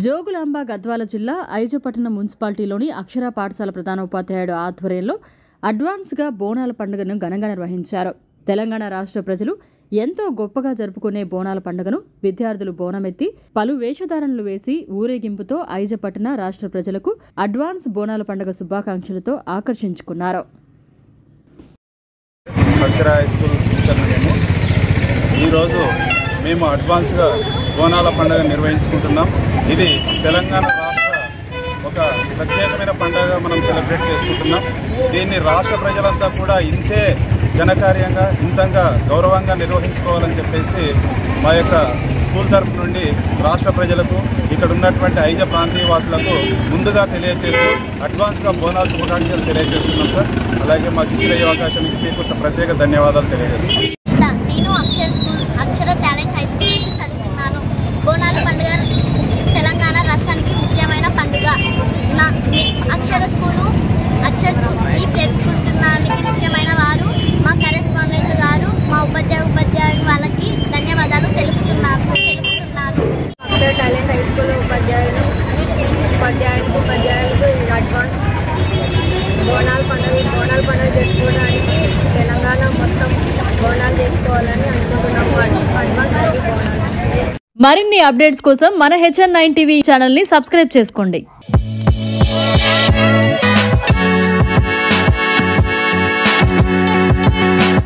జోగులాంబ గద్వాల జిల్లా ఐజపట్నం మున్సిపాలిటీలోని అక్షర పాఠశాల ప్రధానోపాధ్యాయుడు ఆధ్వర్యంలో అడ్వాన్స్గా బోనాల పండుగను ఘనంగా నిర్వహించారు. తెలంగాణ రాష్ట్ర ప్రజలు ఎంతో గొప్పగా జరుపుకునే బోనాల పండుగను విద్యార్థులు బోనమెత్తి పలు వేషధారణలు వేసి ఊరేగింపుతో ఐజపట్న రాష్ట్ర ప్రజలకు అడ్వాన్స్ బోనాల పండుగ శుభాకాంక్షలతో ఆకర్షించుకున్నారు. ఈరోజు మేము అడ్వాన్స్గా బోనాల పండుగ నిర్వహించుకుంటున్నాం. ఇది తెలంగాణ రాష్ట్ర ఒక ప్రత్యేకమైన పండుగ మనం సెలబ్రేట్ చేసుకుంటున్నాం. దీన్ని రాష్ట్ర ప్రజలంతా కూడా ఇంతే ఘనకార్యంగా ఇంతంగా గౌరవంగా నిర్వహించుకోవాలని చెప్పేసి మా యొక్క స్కూల్ తరఫు నుండి రాష్ట్ర ప్రజలకు ఇక్కడ ఉన్నటువంటి ఐజ ప్రాంతీయ వాసులకు ముందుగా తెలియజేస్తూ అడ్వాన్స్గా బోనాల శుభాకాంక్షలు తెలియజేస్తున్నాం సార్. అలాగే మాకు ఇచ్చే అవకాశానికి మీకు ప్రత్యేక ధన్యవాదాలు తెలియజేస్తున్నాం. నేను అక్షర టాలెంట్ హై స్కూల్ నుంచి చదువుతున్నాను. బోనాల పండుగ తెలంగాణ రాష్ట్రానికి ముఖ్యమైన పండుగ. అక్షర స్కూల్ ఈ జరుపుకుంటున్నానికి ముఖ్యమైన వారు మా కరెస్పాండెంట్ గారు, మా ఉపాధ్యాయులు వాళ్ళకి ధన్యవాదాలు తెలుపుతున్నారు. అక్షర టాలెంట్ హై స్కూల్ ఉపాధ్యాయులకు అడ్వాన్స్ బోనాల పండుగ జరుపుకోవడానికి తెలంగాణ మొత్తం బోనాలు చేసుకోవాలని అనుకుంటున్నాము. అడ్వాన్స్ బోనాలు. మరిన్ని అప్డేట్స్ కోసం మన HN9 టీవీ ఛానల్ని సబ్స్క్రైబ్ చేసుకోండి.